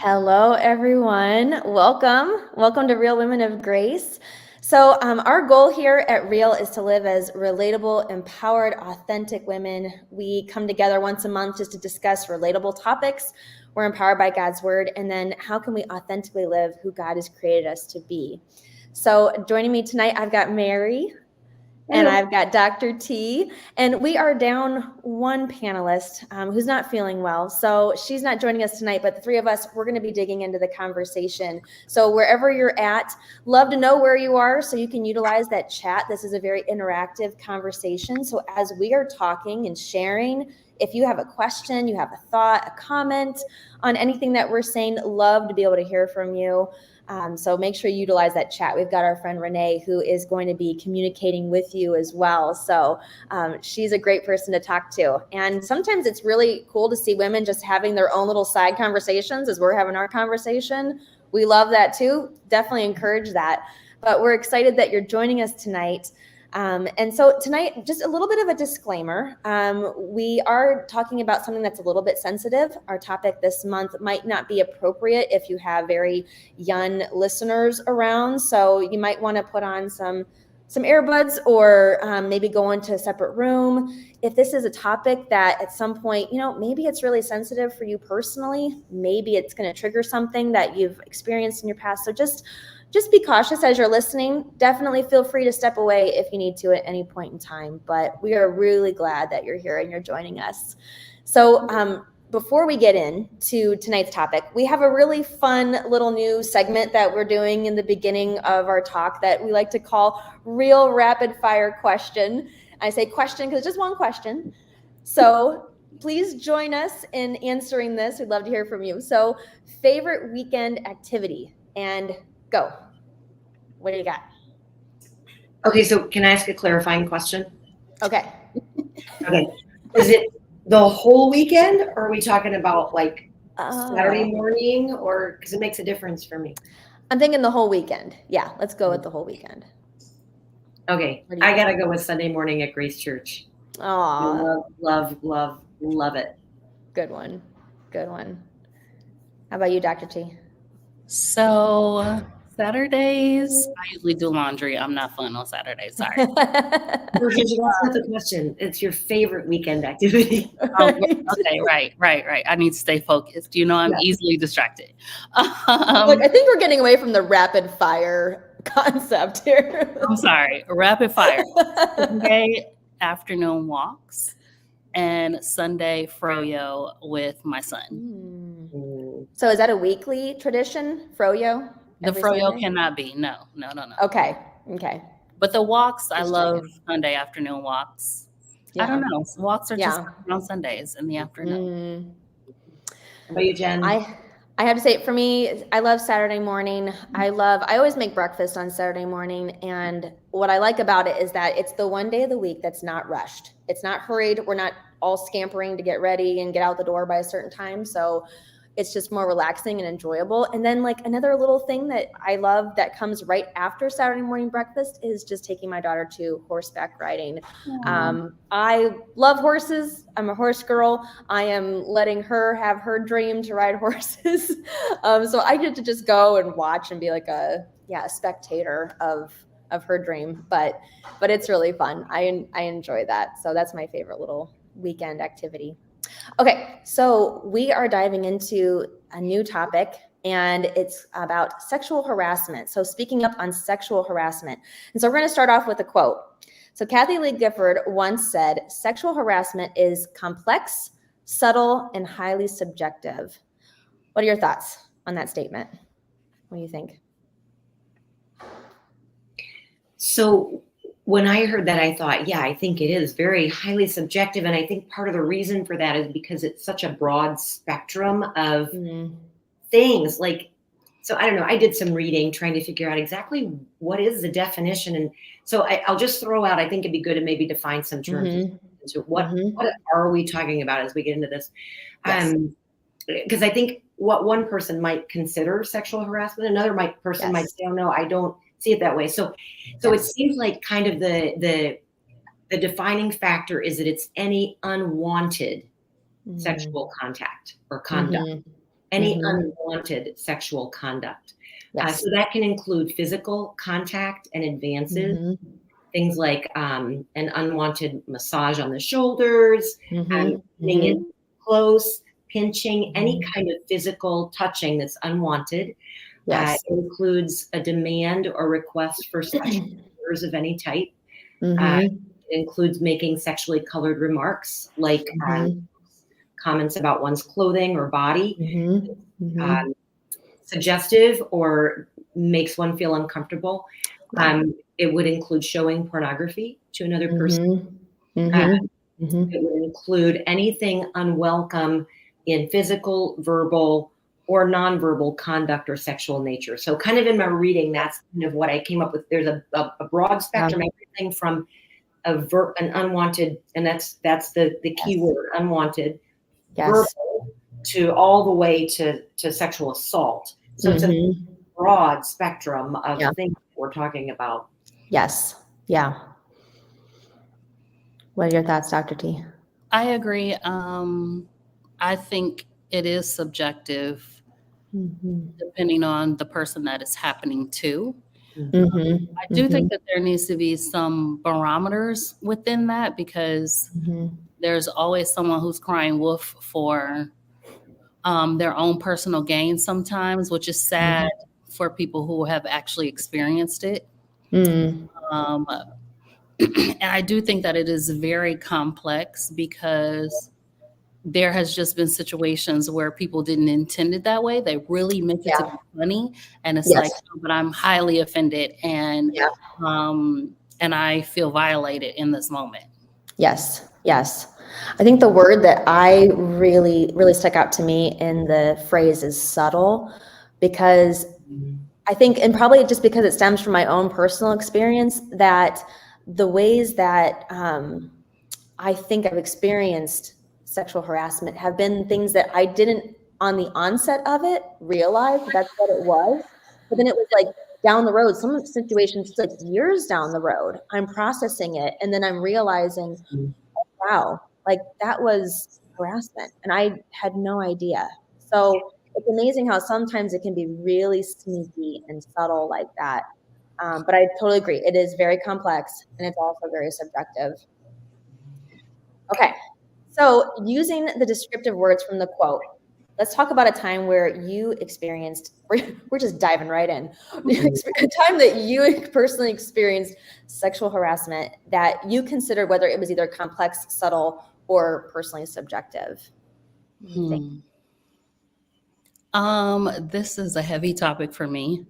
Hello, everyone. Welcome to Real Women of Grace. So our goal here at Real is to live as relatable, empowered, authentic women. We come together once a month just to discuss relatable topics. We're empowered by God's word. And then how can we authentically live who God has created us to be? So joining me tonight, I've got Mary. And I've got Dr. T, and we are down one panelist who's not feeling well. So she's not joining us tonight, but the three of us, we're going to be digging into the conversation. So wherever you're at, love to know where you are so you can utilize that chat. This is a very interactive conversation. So as we are talking and sharing, if you have a question, you have a thought, a comment on anything that we're saying, love to be able to hear from you. So make sure you utilize that chat. We've got our friend Renee who is going to be communicating with you as well. So she's a great person to talk to. And sometimes it's really cool to see women just having their own little side conversations as we're having our conversation. We love that too. Definitely encourage that. But we're excited that you're joining us tonight. And so tonight, just a little bit of a disclaimer. We are talking about something that's a little bit sensitive. Our topic this month might not be appropriate if you have very young listeners around. So you might want to put on some earbuds or maybe go into a separate room. If this is a topic that at some point, maybe it's really sensitive for you personally, maybe it's going to trigger something that you've experienced in your past. So just be cautious as you're listening. Definitely feel free to step away if you need to at any point in time. But we are really glad that you're here and you're joining us. So before we get into tonight's topic, we have a really fun little new segment that we're doing in the beginning of our talk that we like to call Real Rapid Fire Question. I say question because it's just one question. So please join us in answering this. We'd love to hear from you. So favorite weekend activity, and go. What do you got? Okay, so can I ask a clarifying question? Okay. Okay. Is it the whole weekend, or are we talking about like Saturday morning, or because it makes a difference for me? I'm thinking the whole weekend. Yeah, let's go with the whole weekend. Okay, I gotta go with Sunday morning at Grace Church. Aw. Love it. Good one. How about you, Dr. T? So Saturdays, I usually do laundry. I'm not fun on Saturdays. Sorry. That's not the question. It's your favorite weekend activity. Okay, right. I need to stay focused. I'm easily distracted. Look, I think we're getting away from the rapid fire concept here. I'm sorry. Rapid fire. Sunday afternoon walks and Sunday froyo with my son. So is that a weekly tradition, froyo? The froyo cannot be. No. Okay. But the walks, I love Sunday afternoon walks. Yeah. I don't know. Walks are just on Sundays in the afternoon. How about you, Jen? I have to say, for me, I love Saturday morning. I always make breakfast on Saturday morning. And what I like about it is that it's the one day of the week that's not rushed. It's not hurried. We're not all scampering to get ready and get out the door by a certain time. So it's just more relaxing and enjoyable. And then like another little thing that I love that comes right after Saturday morning breakfast is just taking my daughter to horseback riding. I love horses. I'm a horse girl. I am letting her have her dream to ride horses. So I get to just go and watch and be like a spectator of her dream. But it's really fun. I enjoy that. So that's my favorite little weekend activity. Okay, so we are diving into a new topic, and it's about sexual harassment. So speaking up on sexual harassment. And so we're going to start off with a quote. So Kathy Lee Gifford once said, "Sexual harassment is complex, subtle, and highly subjective." What are your thoughts on that statement? What do you think? So when I heard that, I thought, I think it is very highly subjective. And I think part of the reason for that is because it's such a broad spectrum of things. So I don't know, I did some reading trying to figure out exactly what is the definition. And so I'll just throw out, I think it'd be good to maybe define some terms. So what are we talking about as we get into this? Because I think what one person might consider sexual harassment, another person might say, oh no, I don't see it that way. So it seems like kind of the defining factor is that it's any unwanted sexual contact or conduct. any unwanted sexual conduct. Yes. So that can include physical contact and advances, things like an unwanted massage on the shoulders, getting in close, pinching, any kind of physical touching that's unwanted. Yes. It includes a demand or request for sexual favors of any type. It includes making sexually colored remarks, like comments about one's clothing or body, suggestive or makes one feel uncomfortable. It would include showing pornography to another person. It would include anything unwelcome in physical, verbal, or nonverbal conduct or sexual nature. So kind of in my reading, that's kind of what I came up with. There's a broad spectrum, everything from an unwanted, and that's the key word, unwanted, verbal, to all the way to sexual assault. So it's a broad spectrum of things we're talking about. Yes. Yeah. What are your thoughts, Dr. T? I agree. I think it is subjective depending on the person that it's happening to. I do think that there needs to be some barometers within that, because there's always someone who's crying wolf for their own personal gain sometimes, which is sad for people who have actually experienced it. And I do think that it is very complex, because there has just been situations where people didn't intend it that way. They really meant it to be funny. And it's like, oh, but I'm highly offended, and I feel violated in this moment. Yes. Yes. I think the word that I really stuck out to me in the phrase is subtle, because I think, and probably just because it stems from my own personal experience, that the ways that I think I've experienced sexual harassment have been things that I didn't, on the onset of it, realize that's what it was. But then it was like down the road, some situations like years down the road, I'm processing it, and then I'm realizing, wow, like that was harassment, and I had no idea. So it's amazing how sometimes it can be really sneaky and subtle like that. But I totally agree. It is very complex, and it's also very subjective. Okay, so using the descriptive words from the quote, let's talk about a time where you experienced, we're just diving right in, a time that you personally experienced sexual harassment that you considered, whether it was either complex, subtle, or personally subjective. This is a heavy topic for me,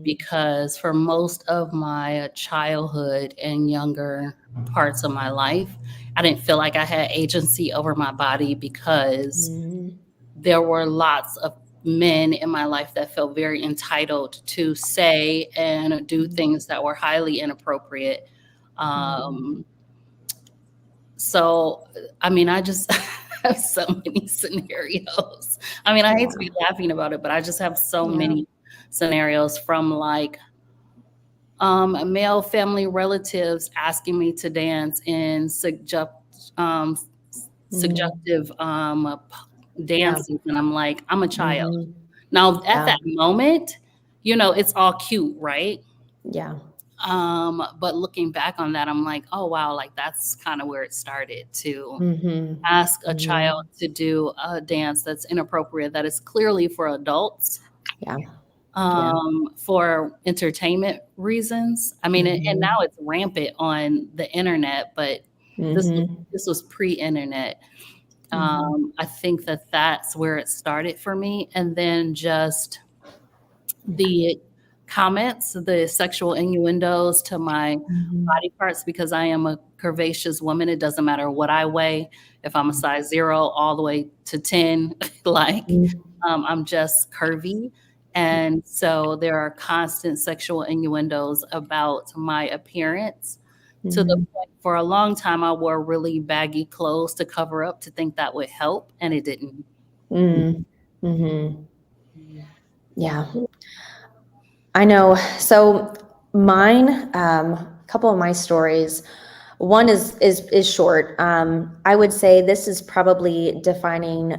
because for most of my childhood and younger parts of my life, I didn't feel like I had agency over my body, because there were lots of men in my life that felt very entitled to say and do things that were highly inappropriate. So, I mean, I just have so many scenarios. I mean, I hate to be laughing about it, but I just have so many scenarios, from like male family relatives asking me to dance in suggestive dances, and I'm like, I'm a child. Now, at that moment, you know, it's all cute, right? Yeah. But looking back on that, I'm like, oh wow, like that's kind of where it started, to ask a child to do a dance that's inappropriate, that is clearly for adults. For entertainment reasons. I mean, and now it's rampant on the internet, but this was pre-internet. I think that that's where it started for me. And then just the comments, the sexual innuendos to my body parts, because I am a curvaceous woman. It doesn't matter what I weigh. If I'm a size 0 all the way to 10, like I'm just curvy. And so there are constant sexual innuendos about my appearance, to the point for a long time I wore really baggy clothes to cover up, to think that would help, and it didn't. Yeah. I know. So mine, a couple of my stories One is short. I would say this is probably defining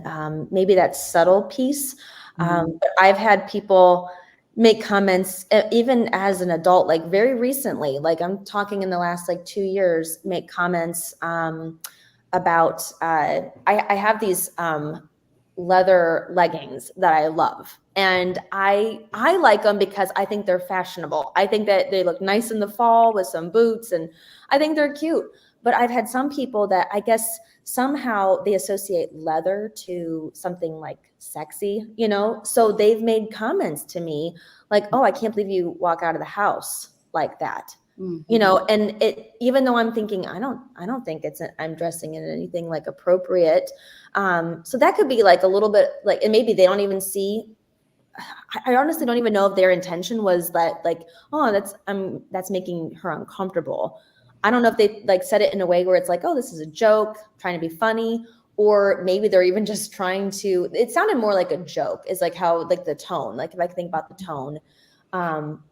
maybe that subtle piece. But I've had people make comments, even as an adult, like very recently, like I'm talking in the last like 2 years, make comments about, I have these leather leggings that I love. And I like them because I think they're fashionable. I think that they look nice in the fall with some boots, and I think they're cute. But I've had some people that I guess somehow they associate leather to something like sexy, you know? So they've made comments to me like, "Oh, I can't believe you walk out of the house like that." You know, and it, even though I'm thinking, I don't think I'm dressing in anything like appropriate. So that could be like a little bit like, and maybe they don't even see, I honestly don't even know if their intention was that like, oh, that's making her uncomfortable. I don't know if they like said it in a way where it's like, oh, this is a joke, trying to be funny, or maybe they're even just trying to, it sounded more like a joke, is like how, like the tone, like if I think about the tone.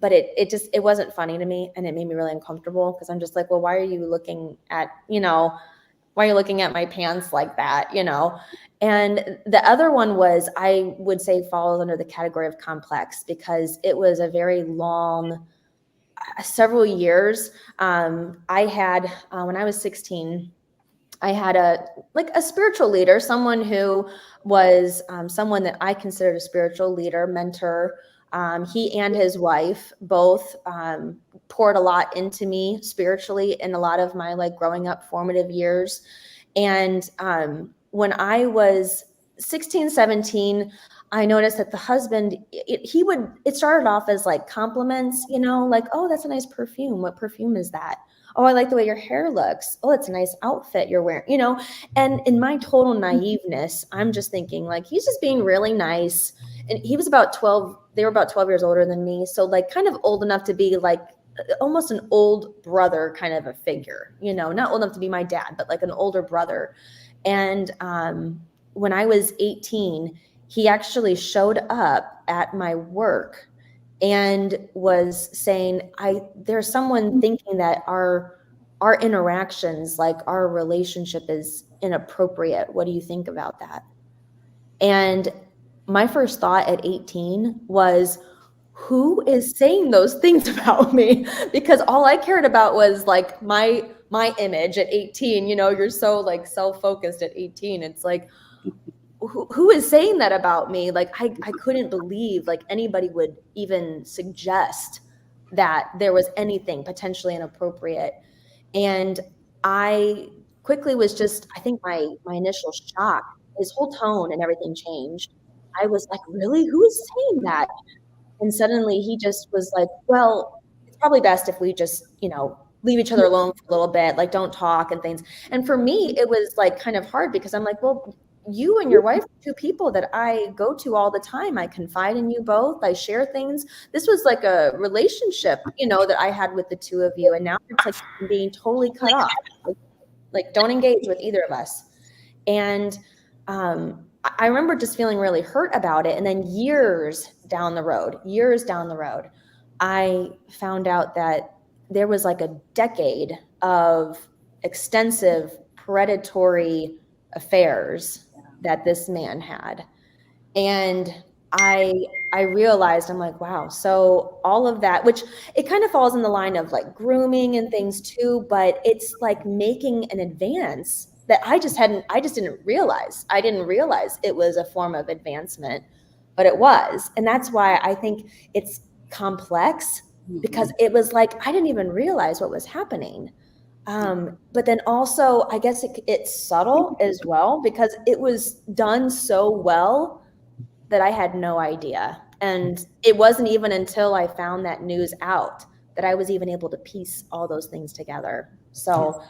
But it wasn't funny to me, and it made me really uncomfortable because I'm just like, well, why are you looking at, why are you looking at my pants like that, And the other one was, I would say, falls under the category of complex, because it was a very long, several years. I had, when I was 16, I had a spiritual leader, someone who was someone that I considered a spiritual leader, mentor. He and his wife both poured a lot into me spiritually in a lot of my like growing up formative years. And when I was 16, 17, I noticed that the husband, it started off as like compliments, like, oh, that's a nice perfume. What perfume is that? Oh, I like the way your hair looks. Oh, it's a nice outfit you're wearing, And in my total naiveness, I'm just thinking like, he's just being really nice. And he was about 12. They were about 12 years older than me. So like kind of old enough to be like almost an old brother kind of a figure, not old enough to be my dad, but like an older brother. And when I was 18, he actually showed up at my work and was saying, there's someone thinking that our interactions, like our relationship, is inappropriate. What do you think about that? And my first thought at 18 was, who is saying those things about me? Because all I cared about was like my image at 18. You're so like self-focused at 18. It's like, who is saying that about me? Like, I couldn't believe like anybody would even suggest that there was anything potentially inappropriate. And I quickly was just, I think my initial shock, his whole tone and everything changed. I was like, really? Who is saying that? And suddenly he just was like, well, it's probably best if we just, leave each other alone for a little bit, like don't talk and things. And for me, it was like kind of hard because I'm like, well, you and your wife are two people that I go to all the time. I confide in you both. I share things. This was like a relationship, that I had with the two of you. And now it's like being totally cut off. Like don't engage with either of us. And I remember just feeling really hurt about it. And then years down the road, I found out that there was like a decade of extensive predatory affairs that this man had. And I realized, I'm like, wow. So all of that, which it kind of falls in the line of like grooming and things too, but it's like making an advance that I just didn't realize. I didn't realize it was a form of advancement, but it was. And that's why I think it's complex, because it was like, I didn't even realize what was happening. But then also, I guess it's subtle as well, because it was done so well that I had no idea. And it wasn't even until I found that news out that I was even able to piece all those things together. So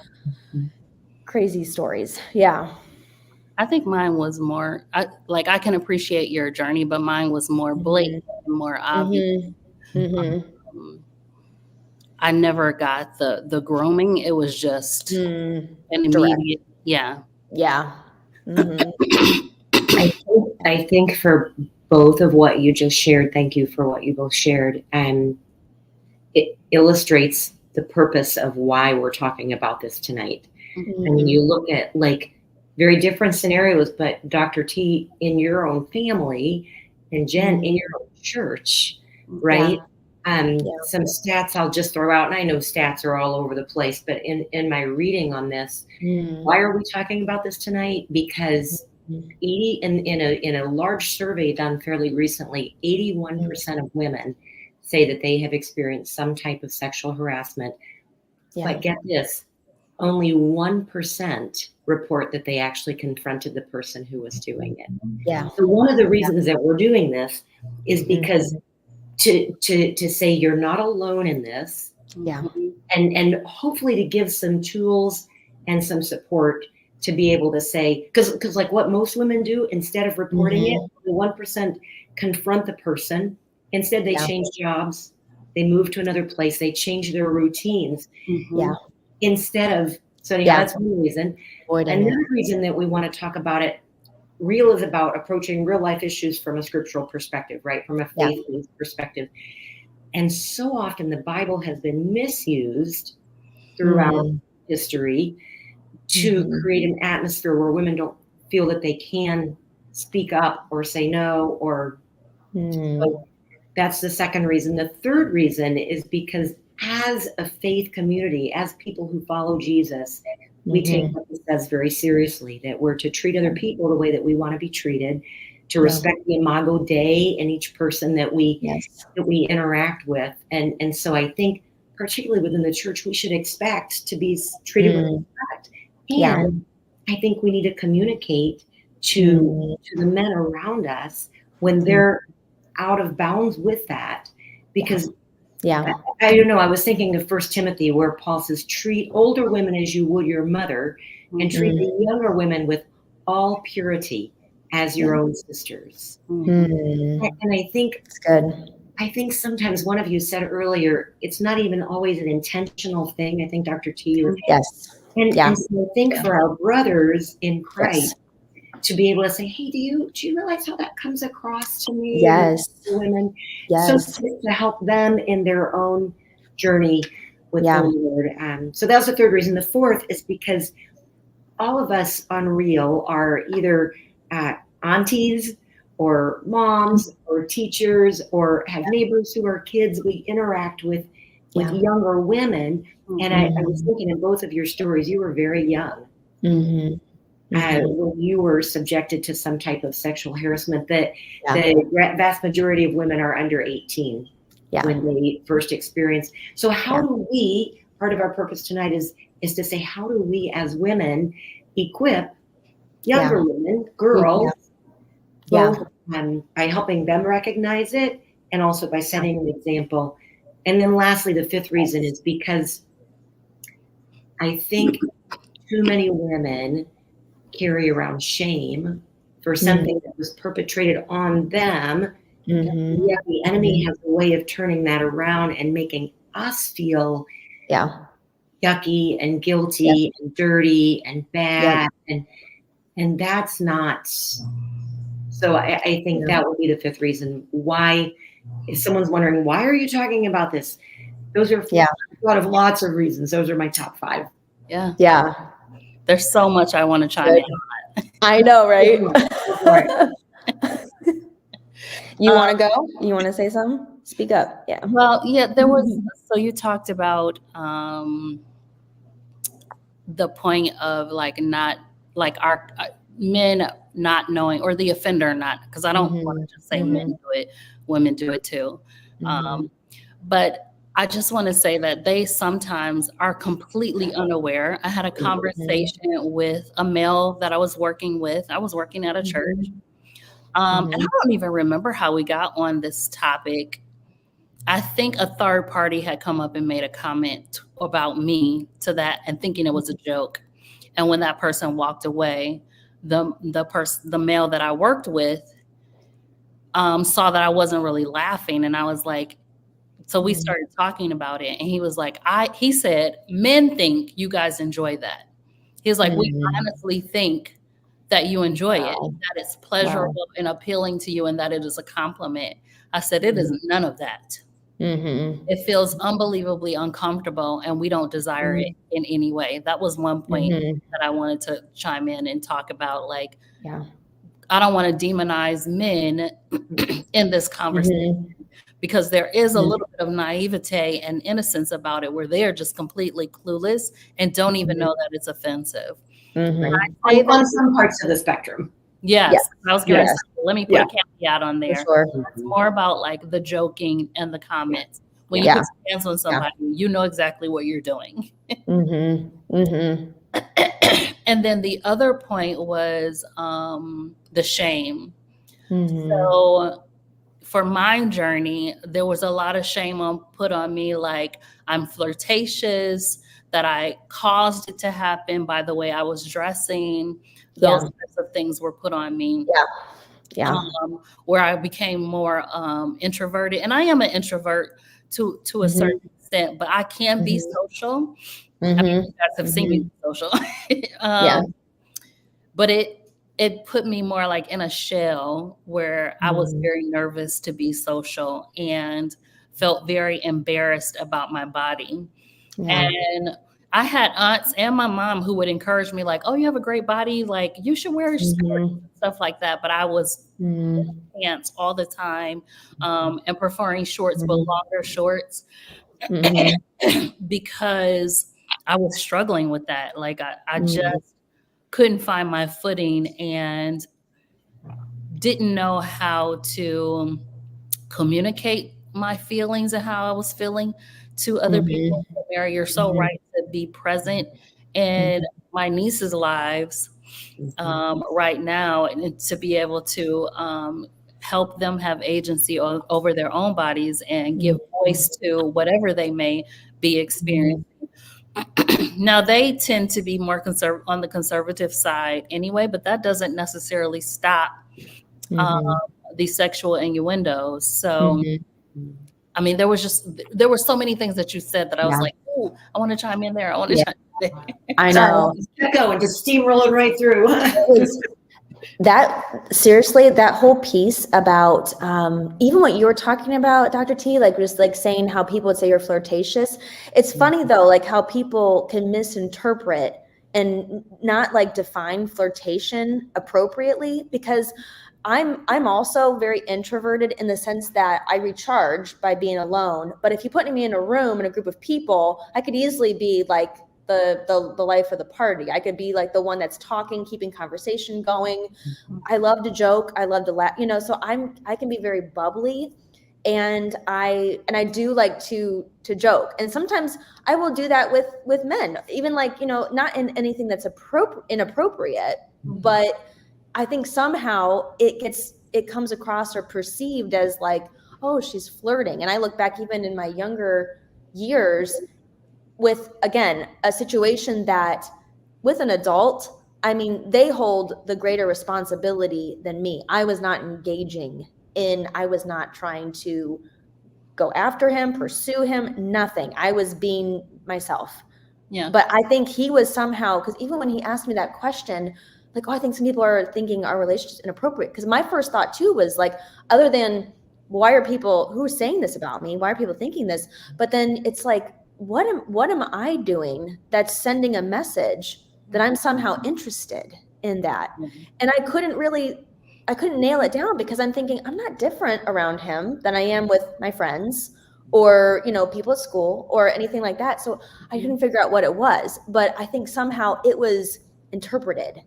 crazy stories. Yeah. I think mine was more, I can appreciate your journey, but mine was more blatant, more obvious. I never got the grooming. It was just an immediate, yeah. Yeah. I think for both of what you just shared, thank you for what you both shared. And it illustrates the purpose of why we're talking about this tonight. Mm-hmm. I mean, you look at like very different scenarios, but Dr. T, in your own family, and Jen, in your own church, right? Some stats I'll just throw out, and I know stats are all over the place, but in my reading on this, why are we talking about this tonight? Because 80 in a large survey done fairly recently, 81% of women say that they have experienced some type of sexual harassment. But get this, only 1% report that they actually confronted the person who was doing it. Yeah. So one of the reasons that we're doing this is because to say you're not alone in this. Yeah. And hopefully to give some tools and some support to be able to say, because like what most women do, instead of reporting it, the 1% confront the person. Instead, they change jobs, they move to another place, they change their routines. Yeah. Instead of, so anyhow, that's one reason. Another reason that we want to talk about it, Real is about approaching real life issues from a scriptural perspective, right? From a faith-based perspective. And so often the Bible has been misused throughout history to create an atmosphere where women don't feel that they can speak up or say no, or so that's the second reason. The third reason is because as a faith community, as people who follow Jesus, we take what he says very seriously, that we're to treat other people the way that we want to be treated, to respect the imago Dei in each person that we interact with. And so I think particularly within the church, we should expect to be treated with respect. And I think we need to communicate to the men around us when they're out of bounds with that, because I don't know, I was thinking of 1 Timothy where Paul says, treat older women as you would your mother, and treat the younger women with all purity as your own sisters. And I think it's good. I think sometimes one of you said earlier, it's not even always an intentional thing. I think Dr. T was and so I think for our brothers in Christ to be able to say, hey, do you realize how that comes across to me? Women. So to help them in their own journey with the Lord. So that was the third reason. The fourth is because all of us on Real are either aunties or moms or teachers or have neighbors who are kids. We interact with younger women. And I was thinking in both of your stories, you were very young. When you were subjected to some type of sexual harassment, that the vast majority of women are under 18 when they first experience. So how do we, part of our purpose tonight is to say, how do we as women equip younger women, girls, both by helping them recognize it and also by setting an example. And then lastly, the fifth reason is because I think too many women carry around shame for something that was perpetrated on them. Yet the enemy has a way of turning that around and making us feel yucky and guilty and dirty and bad. And that's not, so I think that would be the fifth reason why, if someone's wondering, why are you talking about this? Those are out of lots of reasons. Those are my top 5. There's so much I want to chime in on. I know, right? You want to go? You want to say something? Speak up. Yeah. Well, there was, so you talked about the point of like not, like our men not knowing, or the offender not, because I don't want to just say men do it, women do it too. But I just want to say that they sometimes are completely unaware. I had a conversation with a male that I was working with. I was working at a church. And I don't even remember how we got on this topic. I think a third party had come up and made a comment about me to that and thinking it was a joke. And when that person walked away, the male that I worked with saw that I wasn't really laughing. And I was like, so we started talking about it, and he was like, he said, men think you guys enjoy that. He was like, we honestly think that you enjoy it, that it's pleasurable and appealing to you, and that it is a compliment. I said, it is none of that. It feels unbelievably uncomfortable, and we don't desire it in any way. That was one point that I wanted to chime in and talk about. Like, I don't want to demonize men in this conversation, because there is a little bit of naivete and innocence about it, where they are just completely clueless and don't even know that it's offensive. On some parts of the spectrum. Yes. I was going to say, let me put a caveat on there. Sure. It's more about like the joking and the comments. When you put your hands on somebody, you know exactly what you're doing. And then the other point was the shame. So for my journey, there was a lot of shame put on me, like I'm flirtatious, that I caused it to happen by the way I was dressing. Those types of things were put on me. Where I became more introverted. And I am an introvert to a certain extent, but I can be social. I mean, you guys have seen me be social. But it put me more like in a shell, where I was very nervous to be social and felt very embarrassed about my body. And I had aunts and my mom who would encourage me, like, oh, you have a great body, like you should wear skirts, stuff like that. But I was pants all the time, and preferring shorts, but longer shorts, because I was struggling with that. Like I just couldn't find my footing and didn't know how to communicate my feelings and how I was feeling to other people. Mary, you're so right to be present in my niece's lives right now, and to be able to help them have agency over their own bodies and give voice to whatever they may be experiencing. Now, they tend to be more on the conservative side anyway, but that doesn't necessarily stop these sexual innuendos. So, I mean, there were so many things that you said that I was like, oh, I want to chime in there. I want to chime in there. I know. Keep going, just steamrolling right through. Seriously, that whole piece about even what you were talking about, Dr. T, like just like saying how people would say you're flirtatious. It's funny though, like how people can misinterpret and not like define flirtation appropriately, because I'm also very introverted in the sense that I recharge by being alone. But if you put me in a room in a group of people, I could easily be like the life of the party. I could be like the one that's talking, keeping conversation going. I love to joke. I love to laugh, so I can be very bubbly, and I do like to joke. And sometimes I will do that with men, even like, not in anything that's inappropriate, but I think somehow it comes across or perceived as like, oh, she's flirting. And I look back even in my younger years with, again, a situation that with an adult, I mean, they hold the greater responsibility than me. I was not engaging I was not trying to go after him, pursue him, nothing. I was being myself. Yeah. But I think he was somehow, because even when he asked me that question, like, oh, I think some people are thinking our relationship's inappropriate. Because my first thought too was like, other than why are people who are saying this about me? Why are people thinking this? But then it's like, what am I doing that's sending a message that I'm somehow interested in that? And I couldn't nail it down, because I'm thinking I'm not different around him than I am with my friends or, people at school or anything like that. So I couldn't figure out what it was, but I think somehow it was interpreted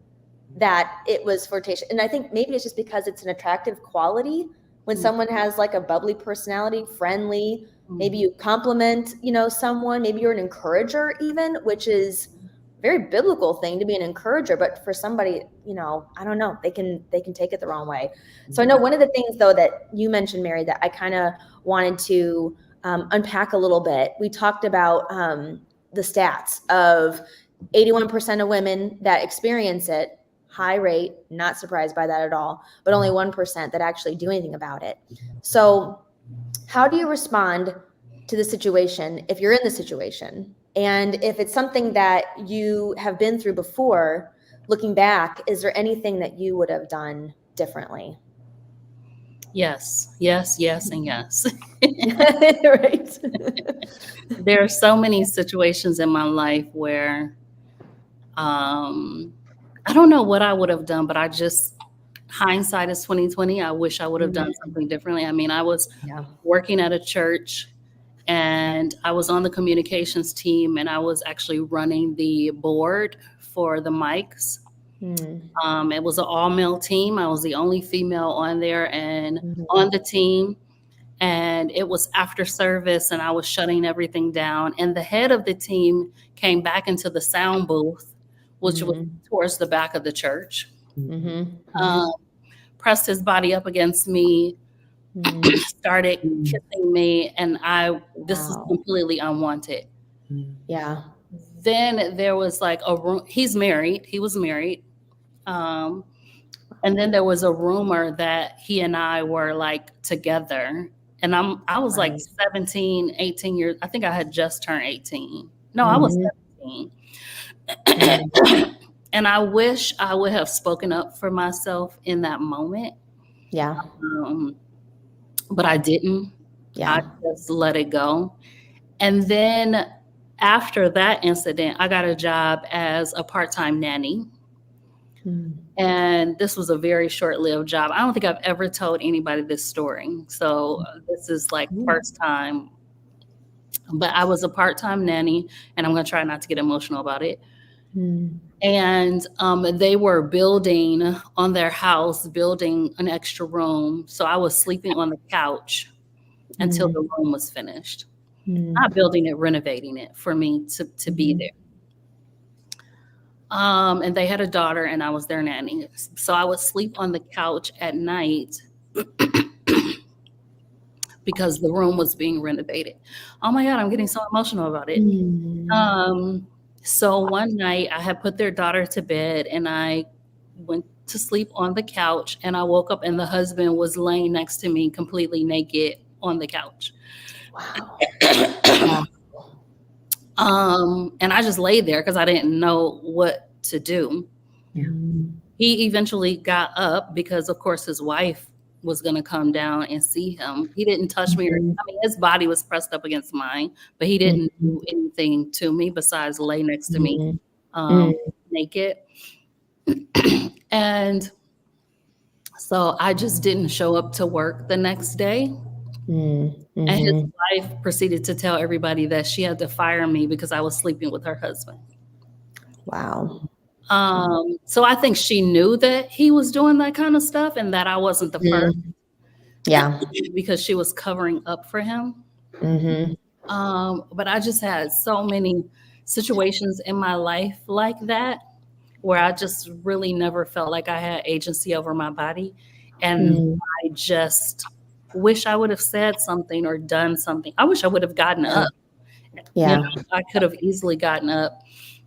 that it was flirtatious. And I think maybe it's just because it's an attractive quality when someone has like a bubbly personality, friendly, maybe you compliment, someone, maybe you're an encourager even, which is a very biblical thing to be an encourager. But for somebody, I don't know, they can take it the wrong way. So I know one of the things though that you mentioned, Mary, that I kind of wanted to unpack a little bit. We talked about the stats of 81% of women that experience it, high rate, not surprised by that at all, but only 1% that actually do anything about it. So how do you respond to the situation if you're in the situation? And if it's something that you have been through before, looking back, is there anything that you would have done differently? Yes, yes, yes, and yes. Right. There are so many situations in my life where I don't know what I would have done, but I just, hindsight is 2020. I wish I would have done something differently. I mean, I was working at a church and I was on the communications team and I was actually running the board for the mics. It was an all-male team. I was the only female on there and on the team. And it was after service and I was shutting everything down. And the head of the team came back into the sound booth, which was towards the back of the church, pressed his body up against me, started kissing me. And this was completely unwanted. Yeah. Then there was like a room. He was married. And then there was a rumor that he and I were like together. And I was like 17, 18 years. I think I had just turned 18. No, I was 17. And I wish I would have spoken up for myself in that moment. Yeah. But I didn't. I just let it go. And then after that incident, I got a job as a part-time nanny. And this was a very short-lived job. I don't think I've ever told anybody this story. So this is like first time. But I was a part-time nanny, and I'm going to try not to get emotional about it. And they were building on their house, building an extra room. So I was sleeping on the couch until the room was finished. Not building it, renovating it for me to be there. And they had a daughter and I was their nanny. So I would sleep on the couch at night because the room was being renovated. Oh my God, I'm getting so emotional about it. So one night I had put their daughter to bed and I went to sleep on the couch and I woke up and the husband was laying next to me completely naked on the couch. Wow. And I just laid there because I didn't know what to do. He eventually got up because, of course, his wife was going to come down and see him. He didn't touch me. I mean, his body was pressed up against mine, but he didn't do anything to me besides lay next to me naked. And so I just didn't show up to work the next day. And his wife proceeded to tell everybody that she had to fire me because I was sleeping with her husband. Wow. So I think she knew that he was doing that kind of stuff and that I wasn't the first. Yeah. Because she was covering up for him. But I just had so many situations in my life like that where I just really never felt like I had agency over my body. And I just wish I would have said something or done something. I wish I would have gotten up. Yeah. You know, I could have easily gotten up,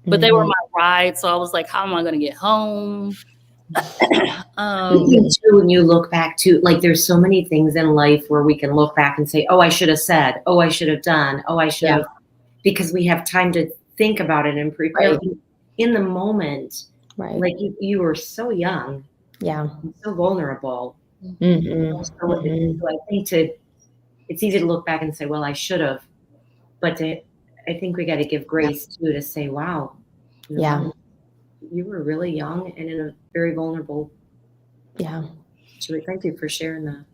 but they were my ride. So I was like, how am I going to get home? When you look back to, like, there's so many things in life where we can look back and say, oh, I should have said, oh, I should have done, oh, I should have, because we have time to think about it and prepare in the moment. Like you were so young. So vulnerable. So I think it's easy to look back and say, well, I should have, but I think we got to give grace too to say, wow, you were really young and in a very vulnerable. So thank you for sharing that.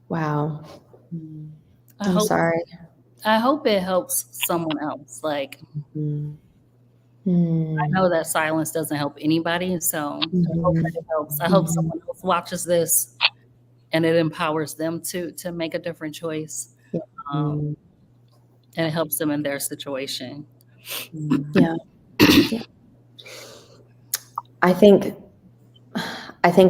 Wow. I'm sorry. I hope it helps someone else. Like, I know that silence doesn't help anybody, so I hope that it helps. I hope someone else watches this and it empowers them to make a different choice. And it helps them in their situation. I think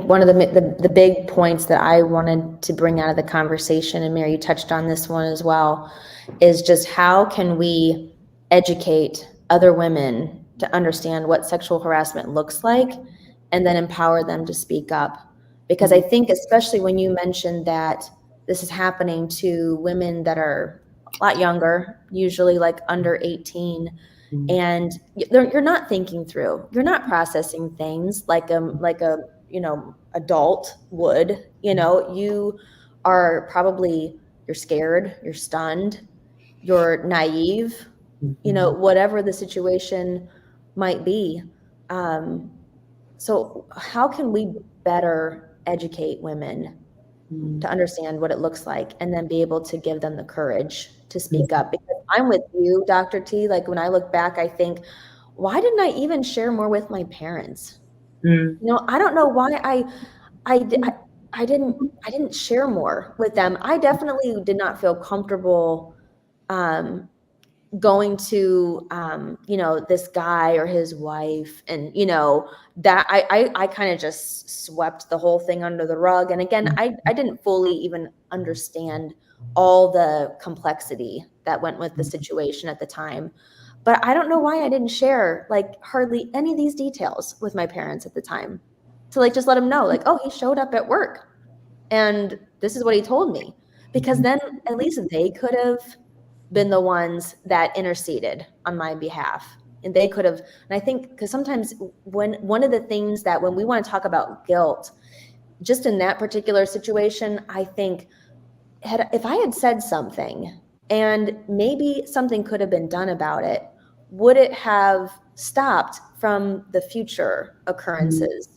one of the big points that I wanted to bring out of the conversation, and Mary, you touched on this one as well, is just how can we educate other women to understand what sexual harassment looks like and then empower them to speak up. Because I think, especially when you mentioned that this is happening to women that are a lot younger, usually like under 18, and you're not thinking through, you're not processing things like a adult would. You are probably, you're scared, you're stunned, you're naive, whatever the situation might be. So how can we better educate women to understand what it looks like, and then be able to give them the courage to speak up? Because I'm with you, Dr. T. Like, when I look back, I think, why didn't I even share more with my parents? I don't know why I didn't share more with them. I definitely did not feel comfortable going to this guy or his wife, and that I kind of just swept the whole thing under the rug. And again, I didn't fully even understand all the complexity that went with the situation at the time. But I don't know why I didn't share like hardly any of these details with my parents at the time, to like just let them know, like, oh, he showed up at work and this is what he told me. Because then at least they could have been the ones that interceded on my behalf. And they could have, and I think, because sometimes one of the things that when we want to talk about guilt, just in that particular situation, I think if I had said something and maybe something could have been done about it, would it have stopped from the future occurrences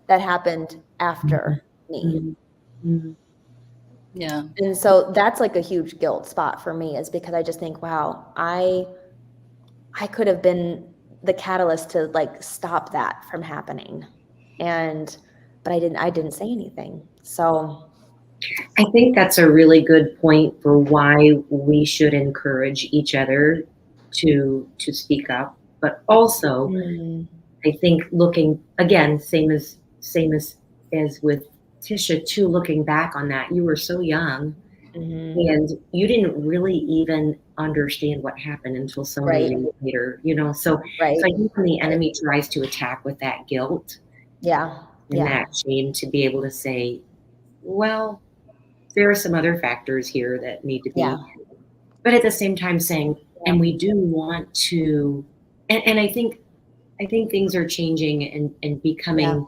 that happened after me? Yeah. And so that's like a huge guilt spot for me, is because I just think, wow, I could have been the catalyst to like stop that from happening. But I didn't say anything. So I think that's a really good point for why we should encourage each other to speak up. But also, I think looking again, same as with Tisha too, looking back on that, you were so young and you didn't really even understand what happened until so many years later, So I think when the enemy tries to attack with that guilt, and that shame, to be able to say, well, there are some other factors here that need to be, but at the same time saying, and we do want to, and I think things are changing and becoming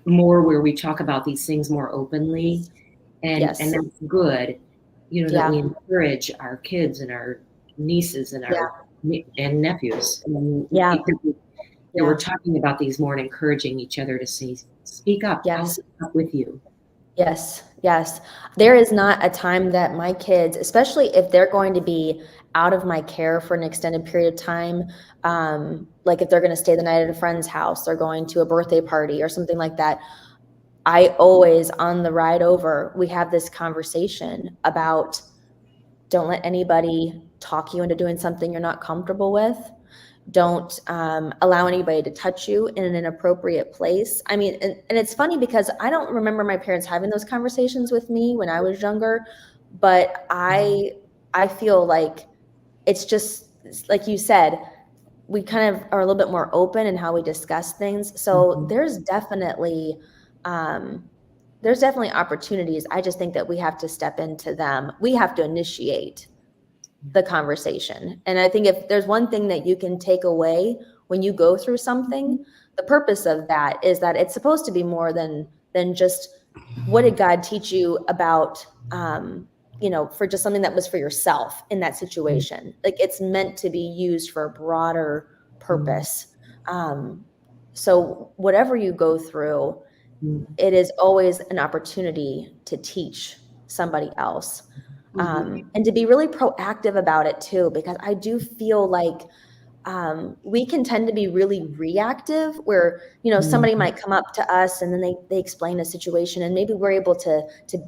more where we talk about these things more openly, and that's good, that we encourage our kids and our nieces and our and nephews. We're talking about these more and encouraging each other to say, speak up. I'll speak up with you. Yes. There is not a time that my kids, especially if they're going to be out of my care for an extended period of time, like if they're going to stay the night at a friend's house, they're going to a birthday party or something like that, I always, on the ride over, we have this conversation about, don't let anybody talk you into doing something you're not comfortable with. Don't allow anybody to touch you in an inappropriate place. I mean, and it's funny because I don't remember my parents having those conversations with me when I was younger, but I feel like it's just, like you said, we kind of are a little bit more open in how we discuss things. So there's definitely opportunities. I just think that we have to step into them. We have to initiate the conversation. And I think if there's one thing that you can take away when you go through something, the purpose of that is that it's supposed to be more than just, what did God teach you about, for just something that was for yourself in that situation. Like, it's meant to be used for a broader purpose. So whatever you go through, it is always an opportunity to teach somebody else. And to be really proactive about it too, because I do feel like we can tend to be really reactive, where somebody might come up to us and then they explain a situation, and maybe we're able to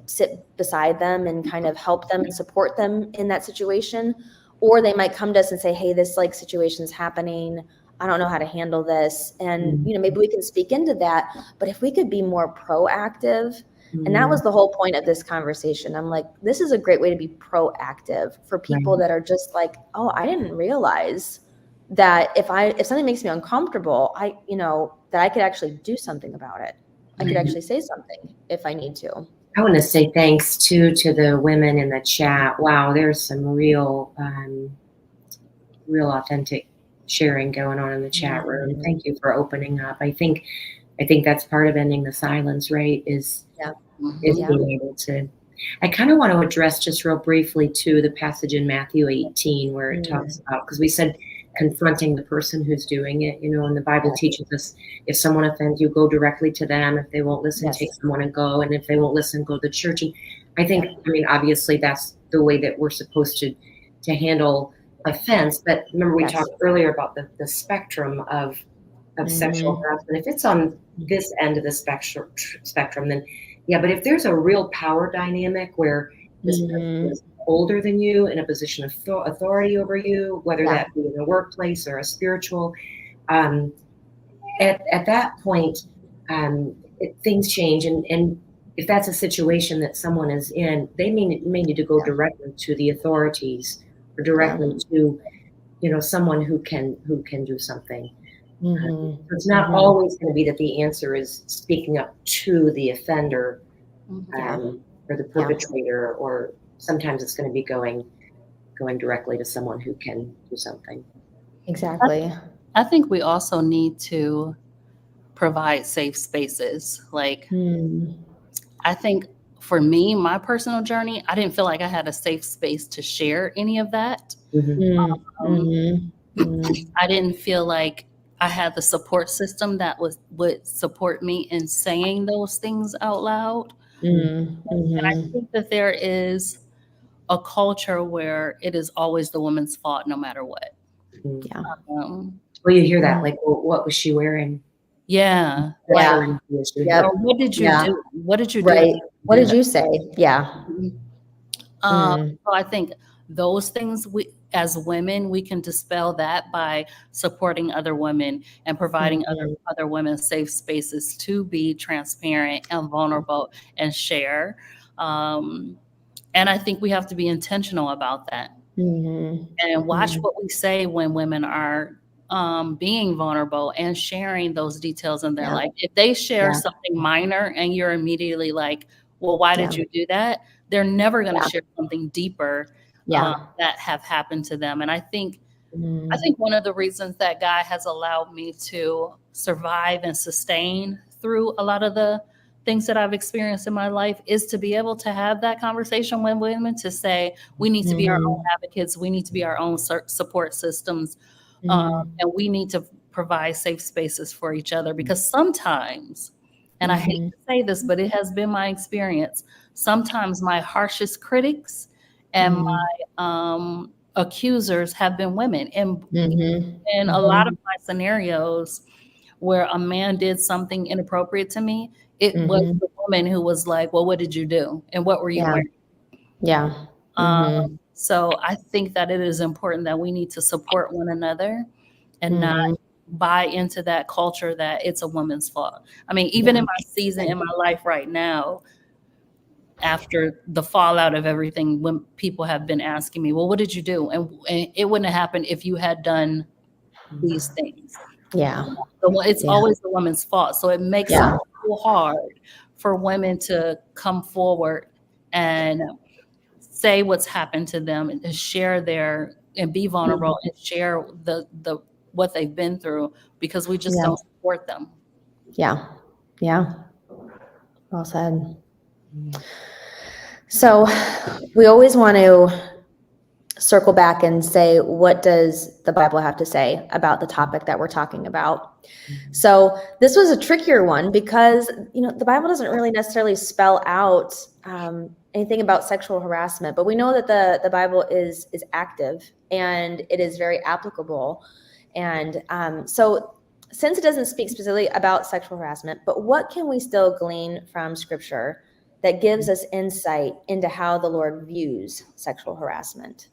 sit beside them and kind of help them and support them in that situation. Or they might come to us and say, hey, this like situation's happening, I don't know how to handle this, and maybe we can speak into that. But if we could be more proactive. And that was the whole point of this conversation. I'm like, this is a great way to be proactive for people that are just like, oh, I didn't realize that if something makes me uncomfortable, that I could actually do something about it. I could actually say something if I need to. I want to say thanks too to the women in the chat. Wow, there's some real authentic sharing going on in the chat room. Thank you for opening up. I think I think that's part of ending the silence, right? Is being able to. I kind of want to address just real briefly too the passage in Matthew 18 where it talks about, because we said confronting the person who's doing it, and the Bible teaches us if someone offends you, go directly to them. If they won't listen, take someone and go. And if they won't listen, go to the church. And I think, obviously that's the way that we're supposed to handle offense. But remember, we talked earlier about the spectrum of sexual harassment. If it's on this end of the spectrum, then but if there's a real power dynamic where this person is older than you, in a position of authority over you, whether that be in a workplace or a spiritual, at that point, things change. And if that's a situation that someone is in, they may need to go directly to the authorities or directly to, someone who can do something. So it's not always going to be that the answer is speaking up to the offender or the perpetrator, or sometimes it's going to be going directly to someone who can do something. Exactly. I think we also need to provide safe spaces. Like, I think for me, my personal journey, I didn't feel like I had a safe space to share any of that. I didn't feel like I had the support system that would support me in saying those things out loud. And I think that there is a culture where it is always the woman's fault no matter what. Well, you hear that, like, well, what was she wearing? What did you do? What did you do? Right. What did you say? So I think those things, as women, we can dispel that by supporting other women and providing other women safe spaces to be transparent and vulnerable and share. And I think we have to be intentional about that and watch what we say when women are being vulnerable and sharing those details in their life. If they share something minor and you're immediately like, well, why did you do that? They're never going to share something deeper that have happened to them. And I think one of the reasons that God has allowed me to survive and sustain through a lot of the things that I've experienced in my life is to be able to have that conversation with women, to say, we need to be our own advocates. We need to be our own support systems. And we need to provide safe spaces for each other, because sometimes, and I hate to say this, but it has been my experience, sometimes my harshest critics and my accusers have been women. And in a lot of my scenarios where a man did something inappropriate to me, it was the woman who was like, well, what did you do? And what were you wearing? So I think that it is important that we need to support one another and not buy into that culture that it's a woman's fault. I mean, even in my season in my life right now, after the fallout of everything, when people have been asking me, well, what did you do? And it wouldn't have happened if you had done these things. So it's always the woman's fault. So it makes it so hard for women to come forward and say what's happened to them and to share and be vulnerable and share the what they've been through, because we just don't support them. Well said. So we always want to circle back and say, what does the Bible have to say about the topic that we're talking about? So this was a trickier one because, the Bible doesn't really necessarily spell out anything about sexual harassment, but we know that the Bible is active and it is very applicable. And so since it doesn't speak specifically about sexual harassment, but what can we still glean from Scripture that gives us insight into how the Lord views sexual harassment?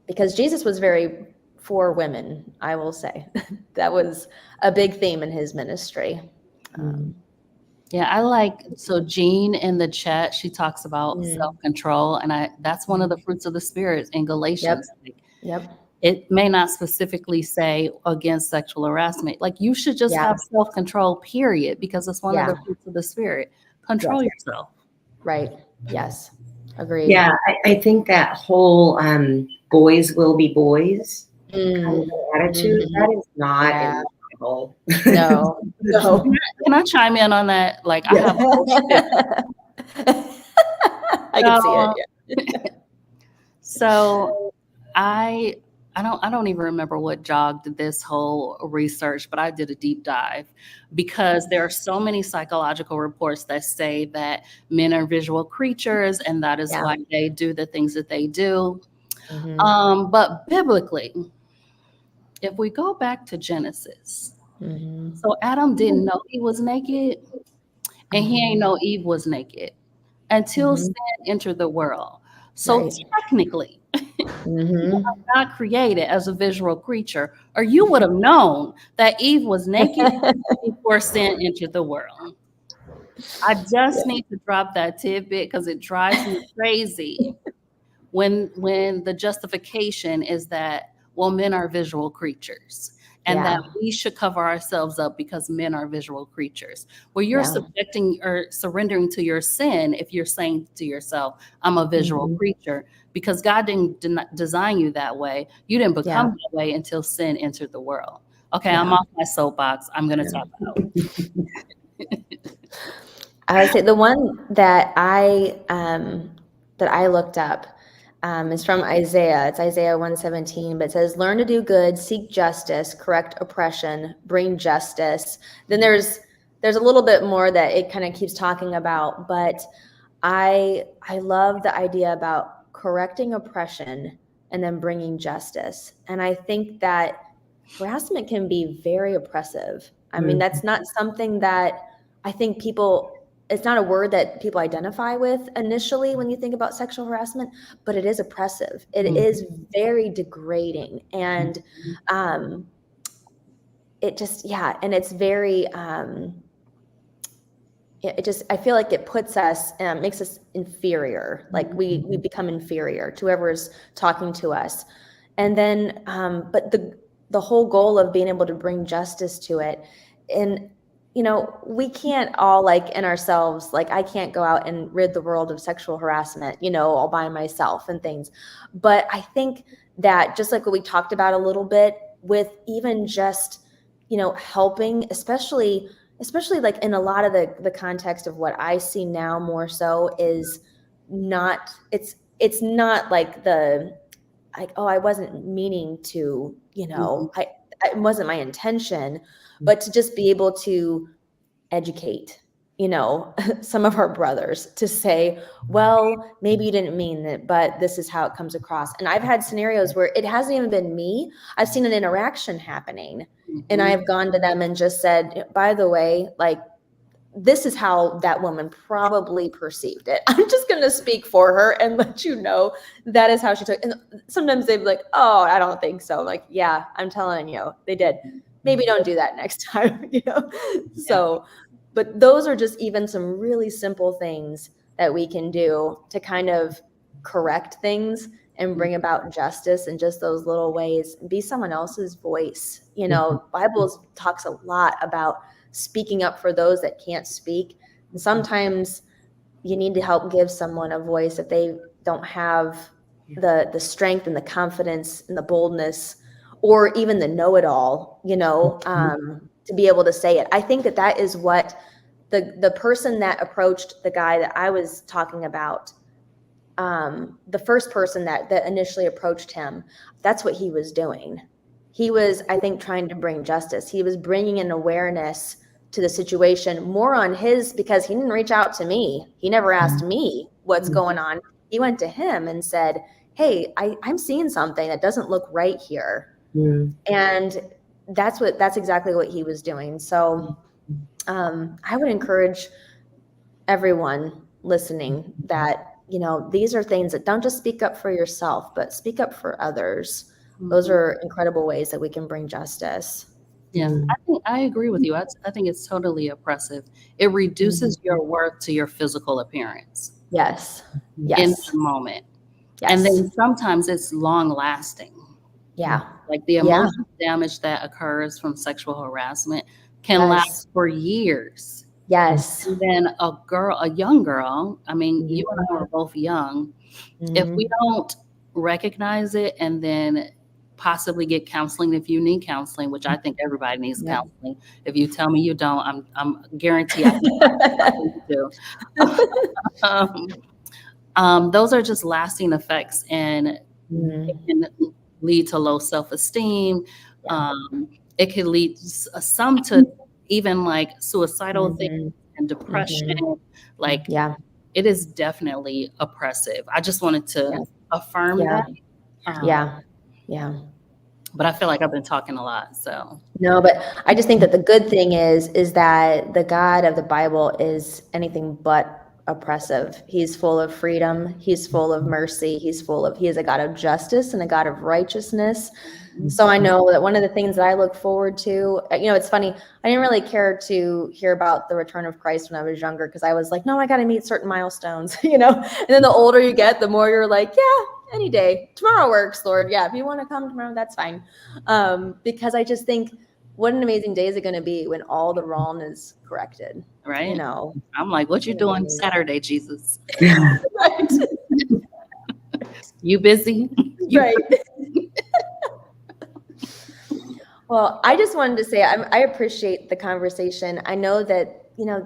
Because Jesus was very for women, I will say. That was a big theme in his ministry. So Jean in the chat, she talks about self-control, and that's one of the fruits of the Spirit in Galatians. It may not specifically say against sexual harassment. Like, you should just have self-control, period, because it's one of the fruits of the Spirit. Control yourself. Right. Yes. Agreed. Yeah, I think that whole boys will be boys kind of attitude, that is not in the hole. No. Can I chime in on that? Like, I have I can see it. Yeah. So I don't even remember what jogged this whole research, but I did a deep dive because there are so many psychological reports that say that men are visual creatures and that is why they do the things that they do. But biblically, if we go back to Genesis, so Adam didn't know he was naked, and he ain't know Eve was naked until sin entered the world. So technically, you are not created as a visual creature, or you would have known that Eve was naked before sin entered the world. I just need to drop that tidbit because it drives me crazy when the justification is that, well, men are visual creatures and that we should cover ourselves up because men are visual creatures. Well, you're subjecting or surrendering to your sin if you're saying to yourself, I'm a visual creature, because God didn't design you that way. You didn't become that way until sin entered the world. Okay, I'm off my soapbox. I'm going to talk out. I would say the one that I looked up is from Isaiah. It's Isaiah 1:17, but it says, "Learn to do good, seek justice, correct oppression, bring justice." Then there's a little bit more that it kind of keeps talking about, but I love the idea about correcting oppression and then bringing justice. And I think that harassment can be very oppressive. I mean, that's not something that I think it's not a word that people identify with initially when you think about sexual harassment, but it is oppressive. It is very degrading. And it just, and it's very, I feel like it puts us, makes us inferior. Like we become inferior to whoever's talking to us. And then, but the whole goal of being able to bring justice to it, and we can't all, like, in ourselves, like, I can't go out and rid the world of sexual harassment, all by myself and things. But I think that just like what we talked about a little bit with even just, helping, especially like in a lot of the context of what I see now more so is not, it's not like I wasn't meaning to, it wasn't my intention, but to just be able to educate, some of our brothers to say, well, maybe you didn't mean it, but this is how it comes across. And I've had scenarios where it hasn't even been me. I've seen an interaction happening and I've gone to them and just said, by the way, like, this is how that woman probably perceived it. I'm just going to speak for her and let you know that is how she took it. And sometimes they'd be like, oh, I don't think so. Like, yeah, I'm telling you, they did. Maybe don't do that next time, So, but those are just even some really simple things that we can do to kind of correct things and bring about justice in just those little ways. Be someone else's voice. Bible talks a lot about speaking up for those that can't speak. And sometimes you need to help give someone a voice if they don't have the strength and the confidence and the boldness or even the know-it-all, to be able to say it. I think that is what the person that approached the guy that I was talking about, the first person that initially approached him, that's what he was doing. He was, I think, trying to bring justice. He was bringing an awareness to the situation more on his, because he didn't reach out to me. He never asked me what's going on. He went to him and said, hey, I'm seeing something that doesn't look right here. And that's exactly what he was doing. So I would encourage everyone listening that, these are things that don't just speak up for yourself, but speak up for others. Those are incredible ways that we can bring justice. Yeah, I agree with you. I think it's totally oppressive. It reduces your worth to your physical appearance. Yes. In the moment. Yes. And then sometimes it's long lasting. Yeah. Like the emotional damage that occurs from sexual harassment can last for years. Yes. And then a young girl, I mean, you and I were both young. If we don't recognize it and then possibly get counseling if you need counseling, which I think everybody needs counseling. If you tell me you don't, I'm guarantee I do. Those are just lasting effects, and it can lead to low self-esteem. It could lead some to even like suicidal things and depression. Like, it is definitely oppressive. I just wanted to affirm that. But I feel like I've been talking a lot, so. No, but I just think that the good thing is that the God of the Bible is anything but oppressive. He's full of freedom. He's full of mercy. He is a God of justice and a God of righteousness. So I know that one of the things that I look forward to, it's funny, I didn't really care to hear about the return of Christ when I was younger, because I was like, no, I got to meet certain milestones, and then the older you get, the more you're like, yeah, any day, tomorrow works, Lord. Yeah, if you want to come tomorrow, that's fine. Because I just think, what an amazing day is it going to be when all the wrong is corrected, right? I'm like, what you doing Saturday, Jesus? Right. You busy? Right. Well, I just wanted to say I appreciate the conversation. I know that,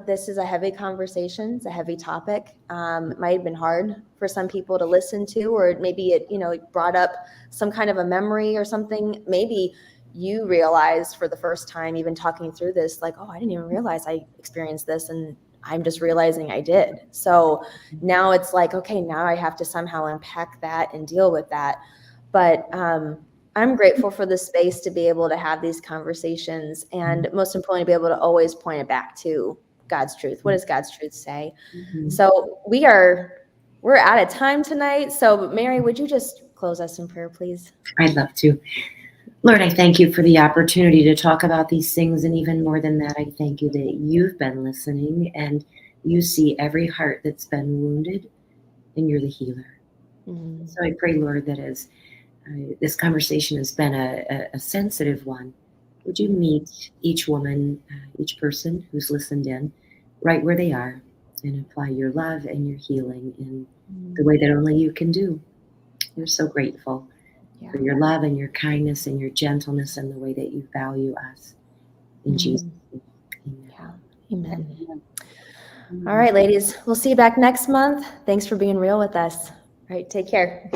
this is a heavy conversation. It's a heavy topic. It might have been hard for some people to listen to, or maybe it brought up some kind of a memory or something. Maybe you realized for the first time, even talking through this, like, oh, I didn't even realize I experienced this, and I'm just realizing I did. So now it's like, okay, now I have to somehow unpack that and deal with that. But I'm grateful for the space to be able to have these conversations, and most importantly, to be able to always point it back to God's truth. What does God's truth say? So we're out of time tonight. So Mary, would you just close us in prayer, please? I'd love to. Lord, I thank you for the opportunity to talk about these things. And even more than that, I thank you that you've been listening and you see every heart that's been wounded, and you're the healer. So I pray, Lord, that as this conversation has been a sensitive one, would you meet each woman, each person who's listened in right where they are, and apply your love and your healing in the way that only you can do. We're so grateful for your love and your kindness and your gentleness and the way that you value us. In Jesus' name. Amen. All right, ladies, we'll see you back next month. Thanks for being real with us. All right, take care.